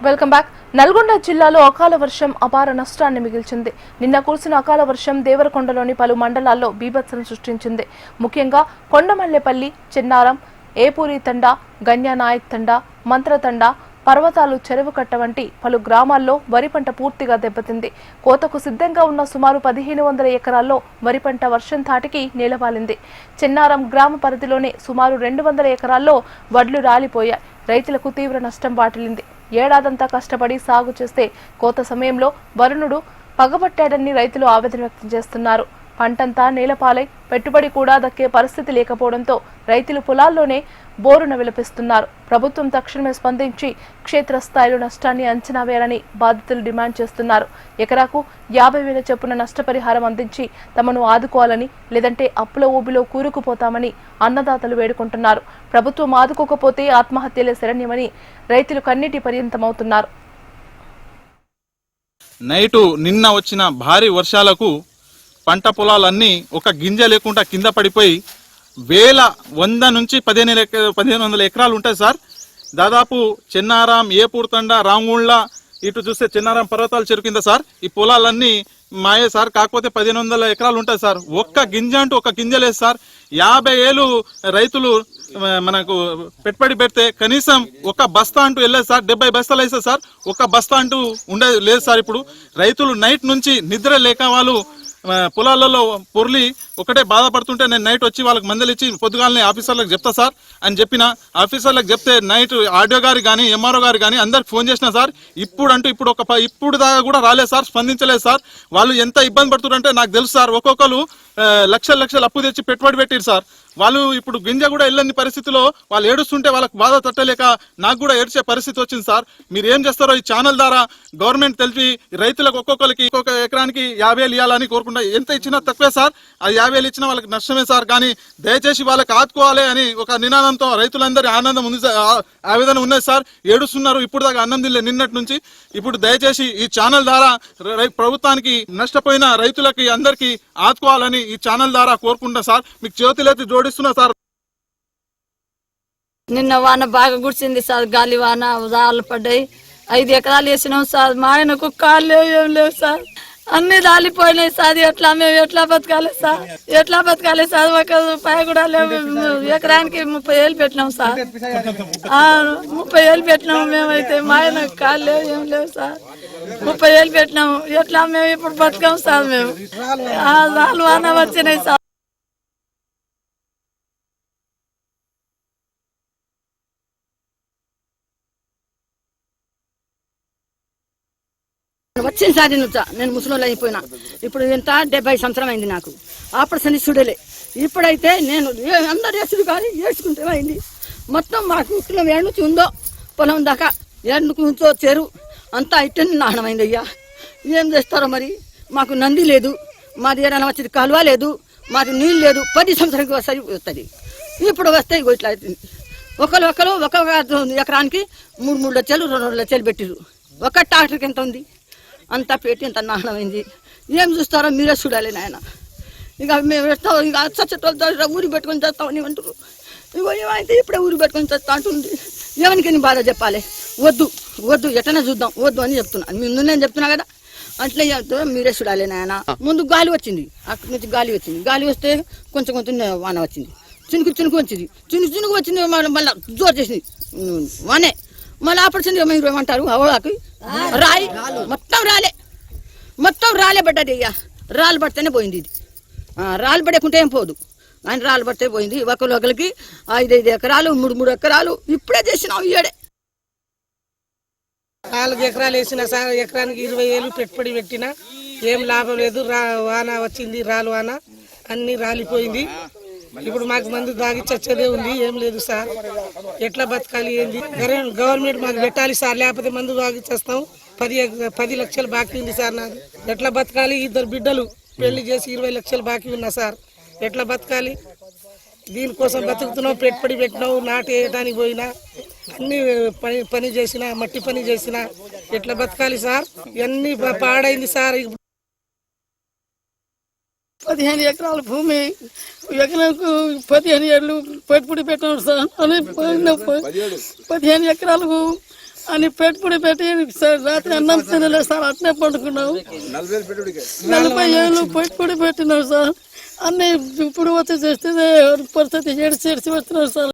Welcome back. Nalgonda జిల్లాలో అకాల వర్షం అపార నష్టాన్ని మిగిల్చింది. నిన్న కురిసిన అకాల వర్షం దేవరకొండలోని పలు మండలాల్లో బీభత్సం సృష్టించింది. ముఖ్యంగా కొండమల్లేపల్లి, చిన్నారం, ఏపూరి తండా, గన్యానాయక్ తండా, మంత్రతండా, పర్వతాలు, చెరువు కట్ట వంటి పలు గ్రామాల్లో వరి పంట పూర్తిగా దెబ్బతింది. కోతకు సిద్ధంగా ఉన్న సుమారు 1500 ఎకరాల్లో వరి పంట వర్షం ధాటికి నేలవాలింది. చిన్నారం గ్రామ పరిధిలోనే సుమారు 200 ఎకరాల్లో వడ్లు రాలిపోయాయి. రైతులకు తీవ్ర నష్టం వాటిల్లింది. ఏడాదంతా కష్టపడి సాగు చేస్తే కోత సమయంలో వరుణుడు పగబట్టాడని రైతులు ఆవేదన వ్యక్తం చేస్తున్నారు. పంటంతా నేలపాలై పెట్టుబడి కూడా దక్కే పరిస్థితి లేకపోవడంతో రైతులు పొలాల్లోనే బోరున విలపిస్తున్నారు. ప్రభుత్వం తక్షణమే స్పందించి క్షేత్రస్థాయిలో నష్టాన్ని అంచనా వేయాలని బాధితులు డిమాండ్ చేస్తున్నారు. ఎకరాకు 50,000 చొప్పున నష్టపరిహారం అందించి తమను ఆదుకోవాలని, లేదంటే అప్పుల ఊబిలో కూరుకుపోతామని అన్నదాతలు వేడుకుంటున్నారు. ప్రభుత్వం ఆదుకోకపోతే ఆత్మహత్యలే శరణ్యమని రైతులు కన్నీటి పర్యంతమవుతున్నారు. నైటు నిన్న వచ్చిన భారీ వర్షాలకు పంట పొలాలన్నీ ఒక గింజ లేకుండా కింద పడిపోయి 100 నుంచి 1500 ఎకరాలు ఉంటాయి సార్. దాదాపు చెన్నారం, ఏపూర్ తండా, రాంగుండ్ల, ఇటు చూస్తే చెన్నారం పర్వతాలు చెరువు కింద సార్ ఈ పొలాలన్నీ మాయే సార్. కాకపోతే 1500 ఎకరాలు ఉంటాయి సార్. ఒక్క గింజ అంటూ ఒక గింజ లేదు సార్. 50 ఏళ్ళు రైతులు మనకు పెట్టుబడి పెడితే కనీసం ఒక బస్తా అంటూ వెళ్ళలేదు సార్. 70 బస్తాలు వేస్తారు సార్. ఒక బస్తా అంటూ ఉండే లేదు సార్. ఇప్పుడు రైతులు నైట్ నుంచి నిద్ర లేక వాళ్ళు పొలాలలో పొర్లి ఒకటే బాధపడుతుంటే నేను నైట్ వచ్చి వాళ్ళకి మందులు ఇచ్చి పొద్దుగాలని ఆఫీసర్లకు చెప్తా సార్ అని చెప్పిన. ఆఫీసర్లకు చెప్తే నైట్ ఆర్డీఓ గారు కానీ ఎంఆర్ఓ గారు కానీ అందరికి ఫోన్ చేసిన సార్. ఇప్పుడు దాకా కూడా రాలేదు సార్, స్పందించలేదు సార్. వాళ్ళు ఎంత ఇబ్బంది పడుతున్నారంటే నాకు తెలుసు సార్. ఒక్కొక్కరు లక్షలు అప్పు తెచ్చి పెట్టుబడి పెట్టారు సార్. వాళ్ళు ఇప్పుడు గింజ కూడా వెళ్ళని పరిస్థితిలో వాళ్ళు ఏడుస్తుంటే వాళ్ళకి బాధ తట్టలేక నాకు కూడా ఏడ్చే పరిస్థితి వచ్చింది సార్. మీరు ఏం చేస్తారో ఈ ఛానల్ ద్వారా గవర్నమెంట్ తెలిపి రైతులకు ఒక్కొక్కరికి ఒక్కొక్క ఎకరానికి 50,000 ఇవ్వాలని కోరుకుంటా. ఎంత ఇచ్చినా తక్కువే సార్. ఆ 50,000 ఇచ్చినా వాళ్ళకి నష్టమే సార్. కానీ దయచేసి వాళ్ళకి ఆదుకోవాలి అని ఒక నినాదంతో రైతులందరి ఆనందం ఉంది, ఆవేదన ఉన్నది సార్. ఏడుస్తున్నారు. ఇప్పుడు దాకా అన్నం తినలే నిన్నటి నుంచి. ఇప్పుడు దయచేసి ఈ ఛానల్ ద్వారా ప్రభుత్వానికి నష్టపోయిన రైతులకి అందరికీ ఆదుకోవాలని ఈ ఛానల్ ద్వారా కోరుకుంటా సార్. మీకు చేతులెత్తి జోడిస్తున్నా సార్. నిన్న వాన బాగా గుడిచింది సార్. గాలి వాన రాళ్ళు పడ్డాయి. 5 ఎకరాలు వేసినాం సార్. మా ఆయనకు కాళ్ళు లేవు, ఏం లేవు సార్. అన్ని రాలిపోయినాయి సార్. మేము ఎట్లా బతకాలి సార్? ఒక రూపాయి కూడా లేవు. ఎకరానికి 30,000 పెట్టినాం సార్. 30,000 పెట్టినాము మేమైతే. మా ఆయన కాళ్ళు లేవు, ఏం లేవు సార్. 30,000 పెట్టినాము. ఎట్లా మేము ఇప్పుడు బతకాం సార్? మేము రాళ్ళు వాన వచ్చినాయి సార్. వచ్చింది సార్. నేను ముసలోళ్ళు అయిపోయినా. ఇప్పుడు ఎంత 70 సంవత్సరం అయింది నాకు. ఆపరేషన్ చూడలే. ఇప్పుడైతే నేను అందరు వేసుడు కానీ వేసుకుంటే అయింది. మొత్తం మాకు కిలో ఏడు నుంచి ఉందో పొలం దాకా ఏడుకు ఉంచో చెరువు అంతా అయితే నాశనమైంది అయ్యా. ఏం చేస్తారో మరి. మాకు నంది లేదు, మాది ఏదైనా వచ్చేది కాలువ లేదు, మాది నీళ్ళు లేదు. 10 సంవత్సరానికి వస్తాయి వస్తుంది. ఇప్పుడు వస్తాయి ఇట్లా అవుతుంది. ఒకరు ఒక ఎకరానికి 3 లక్షలు 2 లక్షలు పెట్టిరు. ఒక ట్రాక్టర్కి ఎంత ఉంది? అంతా పెట్టి అంత నాశనమైంది. ఏం చూస్తారో మీరే చూడాలి నాయన. ఇక మేము ఎట్లా ఇక చచ్చేటోళ్ళతో ఊరి పెట్టుకొని చేస్తామని అంటారు. ఇగో ఏమైతే ఇప్పుడే ఊరి పెట్టుకొని చేస్తా అంటుంది. ఏమనికి బాధ చెప్పాలి? వద్దు ఎట్టనే చూద్దాం వద్దు అని చెప్తున్నాను. నేను చెప్తున్నా కదా. అట్లే చెప్తా మీరే చూడాలి నాయన. ముందు గాలి వచ్చింది, అక్కడి నుంచి గాలి వచ్చింది. గాలి వస్తే కొంచెం వాన వచ్చింది. చినుకు వచ్చింది. చినుకు వచ్చింది. మళ్ళీ జోరు చేసింది వానే. మళ్ళీ ఆపరేషన్ మీరు ఏమంటారు? అవడానికి రాయి మొత్తం రాలే పడ్డది అయ్యా. రాళ్ళు పడితేనే పోయింది ఇది. రాళ్ళు పడకుంటే ఏం పోదు. ఆయన రాళ్ళు పడితే పోయింది. ఒకరికి 5 ఎకరాలు 3 ఎకరాలు ఇప్పుడే చేసినాం. ఈడే 4 ఎకరాలు వేసిన సార్. ఎకరానికి 20,000 పెట్టుబడి పెట్టినా ఏం లాభం లేదు. వాన వచ్చింది, రాళ్ళు వాన అన్ని రాలిపోయింది. ఇప్పుడు మాకు మందు దాగి చచ్చేదే ఉంది. ఏం లేదు సార్. ఎట్లా బతకాలి ఏంది? గవర్నమెంట్ మాకు పెట్టాలి సార్. లేకపోతే మందు దాగి చేస్తాం. 10 లక్షలు బాకీ ఉంది సార్ నాది. ఎట్లా బతకాలి? 2 బిడ్డలు పెళ్లి చేసి 20 లక్షలు బాకీ ఉన్నా సార్. ఎట్లా బతకాలి? దీనికోసం బతుకుతున్నాం. పెట్టుబడి పెట్టినావు, నాటు వేయడానికి పోయినా, అన్ని పని చేసినా, మట్టి పని చేసినా ఎట్లా బతకాలి సార్? ఇవన్నీ పాడైంది సార్. 15 ఎకరాల భూమి, ఎకరాకు 15 ఏళ్ళు పెట్టుబడి పెట్టాను సార్. 15 ఎకరాలకు అని పెట్టుబడి పెట్టి సార్ రాత్రి అన్నం తినలేదు సార్, అట్నే పండుకున్నాం. 40 ఏళ్ళు పెట్టుబడి పెట్టినాం సార్. అన్నీ ఇప్పుడు వచ్చి చేస్తే పరిస్థితి ఏడ్చి వచ్చినాం సార్.